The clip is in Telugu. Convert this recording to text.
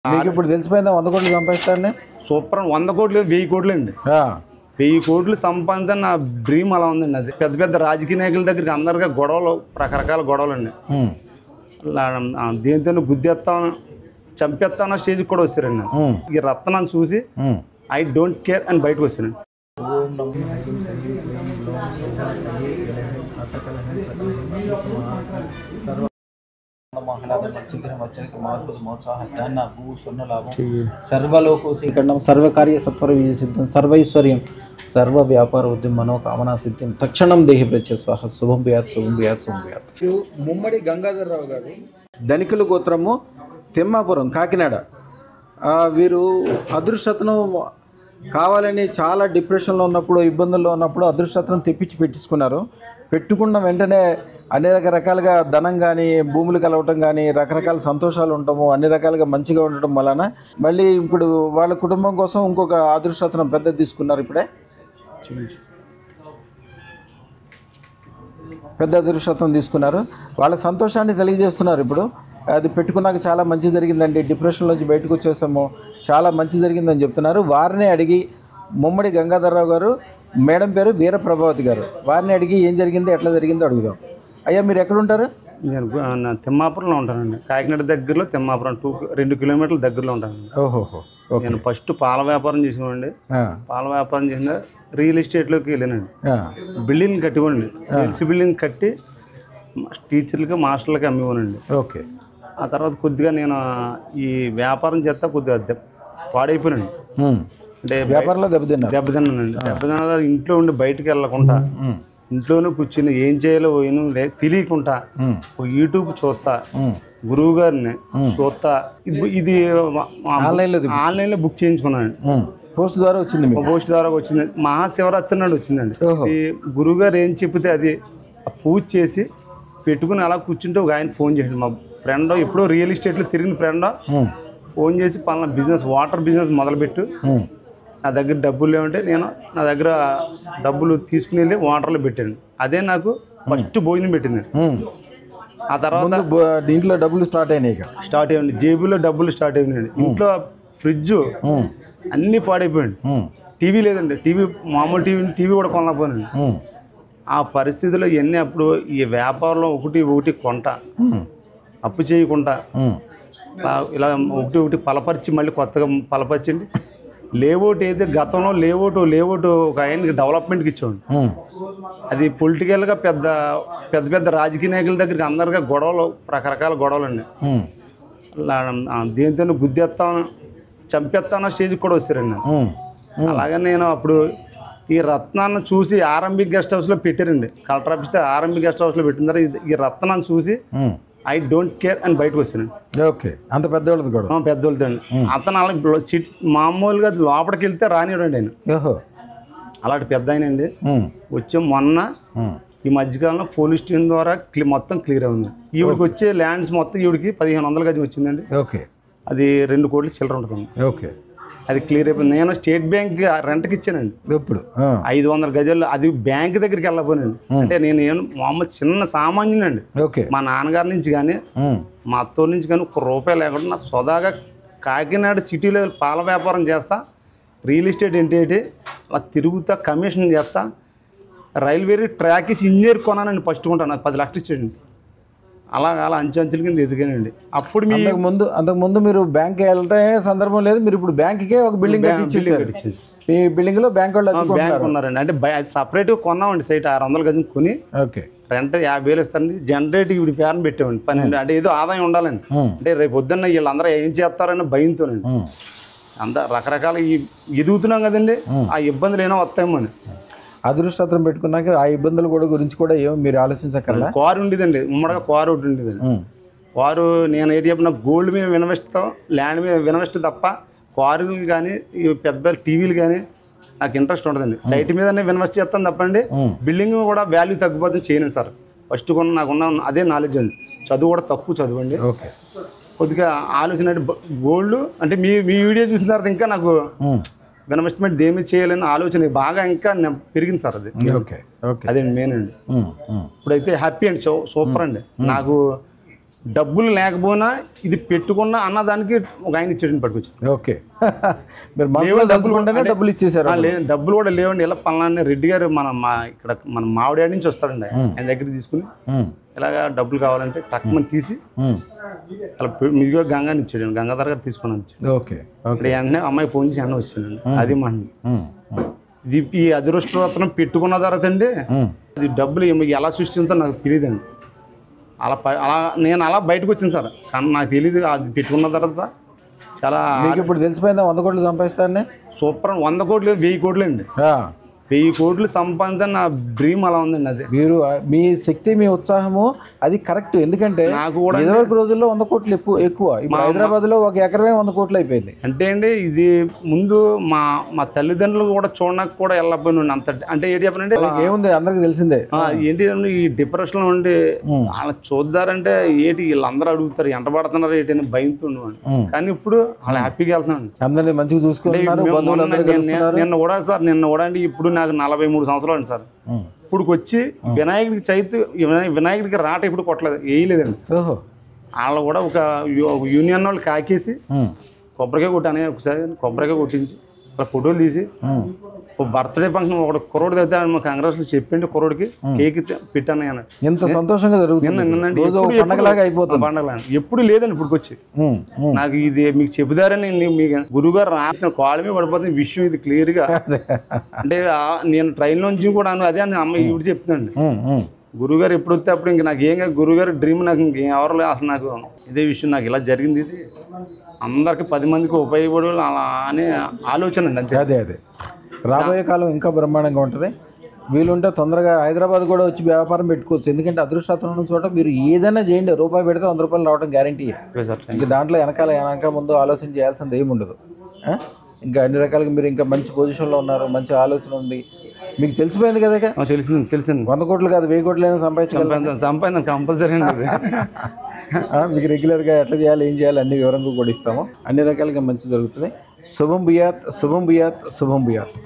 మీకు ఇప్పుడు తెలిసిపోయిందా 100 కోట్లు సంపాదిస్తారని? సూపర్. 100 కోట్లు 1000 కోట్లు అండి. 1000 కోట్లు సంపాదించిన నా డ్రీమ్ అలా ఉందండి. అది పెద్ద పెద్ద రాజకీయ నాయకుల దగ్గరికి అందరిగా గొడవలు, రకరకాల గొడవలు అండి. దేనితో గుద్దేస్తాను, చంపేస్తాను స్టేజ్కి కూడా వచ్చారండి. ఈ రత్నాన్ని చూసి ఐ డోంట్ కేర్ అని బయటకు వచ్చానండి. సర్వలోకోసీకరణం సర్వకార్య సత్వర విజయ సిద్ధం సర్వైశ్వర్యం సర్వ వ్యాపార ఉద్యమ మనోకామనా సిద్ధిం తక్షణం దేహి ప్రత్యస్వాహ శుభం భయాత్ శుభం భయాత్ శుభం భయాత్. ముమ్మడి గంగాధరరావు గారు ధనికుల గోత్రము తిమ్మాపురం కాకినాడ. వీరు అదృష్టతను కావాలని చాలా డిప్రెషన్లో ఉన్నప్పుడు, ఇబ్బందుల్లో ఉన్నప్పుడు అదృష్టతను తెప్పించి పెట్టించుకున్నారు. పెట్టుకున్న వెంటనే అనేక రకాలుగా ధనం కానీ, భూములు కలవటం కానీ, రకరకాల సంతోషాలు ఉండటము, అన్ని రకాలుగా మంచిగా ఉండటం వలన మళ్ళీ ఇప్పుడు వాళ్ళ కుటుంబం కోసం ఇంకొక అదృష్టతను పెద్ద తీసుకున్నారు. ఇప్పుడే పెద్ద అదృష్టతను తీసుకున్నారు. వాళ్ళ సంతోషాన్ని తెలియజేస్తున్నారు. ఇప్పుడు అది పెట్టుకున్నాక చాలా మంచి జరిగిందండి, డిప్రెషన్లోంచి బయటకు వచ్చేసాము, చాలా మంచి జరిగిందని చెప్తున్నారు. వారిని అడిగి ముమ్మడి గంగాధరరావు గారు, మేడం పేరు వీర ప్రభావతి గారు, వారిని అడిగి ఏం జరిగిందో ఎట్లా జరిగిందో అడుగుదాం. అయ్యా మీరు ఎక్కడ ఉంటారు? నేను తిమ్మాపురంలో ఉంటానండి. కాకినాడ దగ్గరలో తిమ్మాపురం 2 కిలోమీటర్ల దగ్గరలో ఉంటానండి. ఓహోహో. నేను ఫస్ట్ పాల వ్యాపారం చేసినామండి. పాల వ్యాపారం చేసిన రియల్ ఎస్టేట్లోకి వెళ్ళానండి. బిల్డింగ్ కట్టివ్వండి, సేల్స్ బిల్డింగ్ కట్టి టీచర్లకి, మాస్టర్లకి అమ్మివ్వనండి. ఓకే. ఆ తర్వాత కొద్దిగా నేను ఈ వ్యాపారం చేస్తా కొద్దిగా పాడైపోయానండి. అంటే వ్యాపారంలో దెబ్బతిన్నానండి. దెబ్బతిన్న ఇంట్లో ఉండి బయటకు వెళ్ళకుండా ఇంట్లోనే కూర్చుని ఏం చేయాలో తెలియకుండా యూట్యూబ్ చూస్తా, గురువు గారిని చూస్తా. ఇది ఆన్లైన్లో బుక్ చేయించుకున్నానండి. పోస్ట్ ద్వారా వచ్చింది. మహాశివరాత్రి నాడు వచ్చిందండి. ఈ గురువు గారు ఏం చెప్తే అది పూజ చేసి పెట్టుకుని అలా కూర్చుంటే ఒక ఆయన ఫోన్ చేయండి. మా ఫ్రెండ్ ఎప్పుడో రియల్ ఎస్టేట్లో తిరిగిన ఫ్రెండ్ ఫోన్ చేసి పలానా బిజినెస్, వాటర్ బిజినెస్ మొదలుపెట్టు, నా దగ్గర డబ్బులు లేవంటే నేను నా దగ్గర డబ్బులు తీసుకుని వెళ్ళి వాటర్లో పెట్టాను. అదే నాకు ఫస్ట్ భోజనం పెట్టింది. ఆ తర్వాత దీంట్లో డబ్బులు స్టార్ట్ అయ్యాయి. జేబులో డబ్బులు స్టార్ట్ అయినాయండి. ఇంట్లో ఫ్రిడ్జ్ అన్నీ పాడైపోయాడు. టీవీ లేదండి, మామూలు టీవీ కూడా కొనలేకపోయానండి. ఆ పరిస్థితిలో ఇవన్నీ అప్పుడు ఈ వ్యాపారంలో ఒకటి కొంట, అప్పు చేయకుండా ఇలా ఒకటి పలపరిచి మళ్ళీ కొత్తగా పలపరిచండి. లేఅవుట్ అయితే గతంలో లేఅవుట్ ఒక ఆయనకి డెవలప్మెంట్కి ఇచ్చాడు. అది పొలిటికల్గా పెద్ద పెద్ద రాజకీయ నాయకుల దగ్గరికి అందరిగా గొడవలు, రకరకాల గొడవలు అండి. దేనితో గుద్దేస్తాను, చంపేస్తాను స్టేజ్కి కూడా వచ్చారండి. అలాగే నేను అప్పుడు ఈ రత్నాన్ని చూసి ఆర్ఎంబి గెస్ట్ హౌస్లో పెట్టారండి. కలెక్టర్ ఆఫీస్ ఆర్ఎంబి గెస్ట్ హౌస్లో పెట్టిన తర్వాత ఈ రత్నాన్ని చూసి ఐ డోంట్ కేర్ అని బయటకు వచ్చానండి. ఓకే. అంత పెద్దవాళ్ళది కూడా? పెద్దవాళ్ళతో అండి. అతను అలా మామూలుగా లోపలికి వెళ్తే రానివ్వడండి ఆయన. అలాంటి పెద్ద ఆయన అండి. వచ్చే మొన్న ఈ మధ్యకాలంలో పోలీస్ స్టేషన్ ద్వారా మొత్తం క్లియర్ అయింది. ఈవిడికి వచ్చే ల్యాండ్స్ మొత్తం ఈవిడికి 1500 గజం వచ్చిందండి. ఓకే. అది 2 కోట్ల చిల్లర ఉంటుంది. ఓకే. అది క్లియర్ అయిపోయింది. నేను స్టేట్ బ్యాంక్ రెంట్కి ఇచ్చానండి. ఇప్పుడు 500 గజాలు అది బ్యాంక్ దగ్గరికి వెళ్ళకపోయానండి. అంటే నేను మామూలు చిన్న సామాన్యునండి. మా నాన్నగారి నుంచి కానీ మా అత్తోరి నుంచి కానీ ₹1 లేకుండా నా సొదాగా కాకినాడ సిటీలో పాల వ్యాపారం చేస్తా, రియల్ ఎస్టేట్ ఏంటి అలా తిరుగుతా, కమిషన్ చేస్తా, రైల్వే ట్రాక్ ఇంజనీర్ కొనానండి. ఫస్ట్ కొంటాను, నాకు 10 లక్షలు ఇచ్చాడండి. అలా అంచెల కింద ఎదిగానండి. అప్పుడు అంతకుముందు మీరు బ్యాంక్ వెళ్తే సందర్భం లేదు, మీరు ఇప్పుడు బ్యాంక్కే ఒక బిల్డింగ్ కట్టించేసారు. మీ బిల్డింగ్లో బ్యాంక్ వాళ్ళు ఉన్నారండి. అంటే సపరేట్గా కొన్నామండి సైట్ 600 గజం కొని. ఓకే. రెంట్ 50,000 ఇస్తారండి. జనరేట్ ఇవి పేరుని పెట్టామండి. 12 అంటే ఏదో ఆదాయం ఉండాలండి. అంటే రేపు పొద్దున్న వీళ్ళందరూ ఏం చేస్తారని భయంతోనండి. అంత రకరకాల ఎదుగుతున్నాం కదండి, ఆ ఇబ్బందులు ఏమో వస్తాయేమో అని. అదృష్టం పెట్టుకున్నాక ఆ ఇబ్బందుల గురించి కూడా ఏమో మీరు ఆలోచించక్కర్లా. కారు ఉండేదండి, ఉమ్మడిగా కారు ఒకటి ఉండేదండి. కారు నేను ఏంటి చెప్పిన గోల్డ్ మీద ఇన్వెస్ట్తో, ల్యాండ్ మీద ఇన్వెస్ట్ తప్ప కారు కానీ పెద్ద టీవీలు కానీ నాకు ఇంట్రెస్ట్ ఉంటుందండి. సైట్ మీద ఇన్వెస్ట్ చేస్తాను తప్పండి. బిల్డింగ్ కూడా వాల్యూ తగ్గిపోతుంది చేయను సార్. ఫస్ట్ నాకున్న అదే నాలెడ్జ్ అండి. చదువు కూడా తక్కువ చదువు అండి. కొద్దిగా ఆలోచన అంటే గోల్డ్ అంటే మీ వీడియో చూసిన తర్వాత ఇంకా నాకు ఇన్వెస్ట్మెంట్ దేని చేయాలని ఆలోచన బాగా ఇంకా పెరిగింది సార్. అది అదే మెయిన్ అండి. ఇప్పుడైతే హ్యాపీ అండి, సూపర్ అండి. నాకు డబ్బులు లేకపోయినా ఇది పెట్టుకున్న అన్నదానికి ఒక ఆయన ఇచ్చాడండి పట్టుకొచ్చి. ఓకే. మీరు మనసులో తలుచుకుంటేనే డబ్బులు ఇచ్చేసారు? లేదు, డబ్బులు కూడా లేవండి. ఇలా పలానా రెడ్డి గారు ఇక్కడ మన మామిడి నుంచి వస్తాడండి, ఆయన దగ్గర తీసుకుని ఇలాగా డబ్బులు కావాలంటే టక్మని తీసి అలా మిగిలిన గంగాని ఇచ్చాడు, గంగాధర్ గారు తీసుకున్నాను. ఓకే. వెంటనే అమ్మాయి ఫోన్ చేసి అన్న వచ్చిందండి. అది మా ఇది ఈ అదృష్టరత్నం పెట్టుకున్న తర్వాత అండి అది డబ్బులు ఎలా సృష్టిందో నాకు తెలియదండి. అలా నేను అలా బయటకు వచ్చాను సార్, కానీ నాకు తెలియదు అది పెట్టుకున్న తర్వాత చాలా. మీకు ఇప్పుడు తెలిసిపోయిందా 100 కోట్లు సంపాదిస్తారని? సూపర్. 100 కోట్లు 1000 కోట్లు అండి. 1000 కోట్లు సంపాదించని నా డ్రీమ్ అలా ఉందండి. అదే మీరు మీ శక్తి, మీ ఉత్సాహము అది కరెక్ట్. ఎందుకంటే నాకు కూడా ఇదివరకు రోజుల్లో 100 కోట్లు ఎక్కువ. ఇప్పుడు హైదరాబాద్లో 1 ఎకరమే 100 కోట్లు అయిపోయింది. అంటే అండి ఇది ముందు మా తల్లిదండ్రులు కూడా చూడడానికి కూడా వెళ్ళకపోయినా అంత. అంటే ఏంటి చెప్పనంటే ఏముంది అందరికి తెలిసిందే. ఏంటి ఈ డిప్రెషన్లో ఉండి వాళ్ళని చూద్దారంటే ఏంటి వీళ్ళందరూ అడుగుతారు ఎంట పడుతున్నారు ఏంటి అని భయంతుండేవాడు. కానీ ఇప్పుడు వాళ్ళు హ్యాపీగా వెళ్తున్నాను, అందరినీ మంచిగా చూసుకుంటున్నారు. నిన్న కూడా అండి ఇప్పుడు నాకు 43 సంవత్సరాలు అండి సార్. ఇప్పుడు వచ్చి వినాయకుడికి రాట ఇప్పుడు కొట్టలేదు, వేయలేదండి. వాళ్ళు కూడా ఒక యూనియన్ వాళ్ళు కాకేసి కొబ్బరికాయ కొట్టానే ఒకసారి కొబ్బరికాయ కొట్టించి అలా ఫోటోలు తీసి బర్త్డే ఫంక్షన్ ఒక కుర్రోడు అయితే మా కాంగ్రెస్ లో చెప్పిండి కుర్రోడికి కేక్ పెట్టాను. ఎంత సంతోషంగా జరుగుతుంది, పండగ ఎప్పుడు లేదండి. ఇప్పుడు వచ్చి నాకు ఇది మీకు చెబుతారని మీకు గురుగారు రాసిన కాళ్ళ మీద పడిపోతుంది విషయం ఇది క్లియర్ గా. అంటే నేను ట్రైన్ నుంచి కూడా అదే అని అమ్మ ఇప్పుడు చెప్తున్నాండి. గురుగారు ఎప్పుడు వస్తే అప్పుడు ఇంక నాకు ఏం కాదు, గురుగారు డ్రీమ్ నాకు ఇంకేం ఎవరు లేదు అసలు. నాకు ఇదే విషయం, నాకు ఇలా జరిగింది, ఇది అందరికి 10 మందికి ఉపయోగపడే అలా అనే ఆలోచన అండి అంతే. అదే రాబోయే కాలం ఇంకా బ్రహ్మాండంగా ఉంటుంది. వీలుంటే తొందరగా హైదరాబాద్ కూడా వచ్చి వ్యాపారం పెట్టుకోవచ్చు. ఎందుకంటే అదృష్టం ఉన్న చోట మీరు ఏదైనా చేయండి, రూపాయి పెడితే 100 రూపాయలు రావడం గ్యారంటీ. ఇంకా దాంట్లో వెనక ముందు ఆలోచన చేయాల్సింది ఏమి ఉండదు. ఇంకా అన్ని రకాలుగా మీరు ఇంకా మంచి పొజిషన్లో ఉన్నారు, మంచి ఆలోచన ఉంది. మీకు తెలిసిపోయింది కదా? తెలిసింది 100 కోట్లు కాదు 1000 కోట్లైనా సంపాదించాలి కంపల్సరీ. మీకు రెగ్యులర్గా ఎట్లా చేయాలి, ఏం చేయాలి అన్ని వివరంగా కూడా ఇస్తాము. అన్ని రకాలుగా మంచి జరుగుతుంది. శుభం భూయాత్, శుభం భూయాత్, శుభం భూయాత్.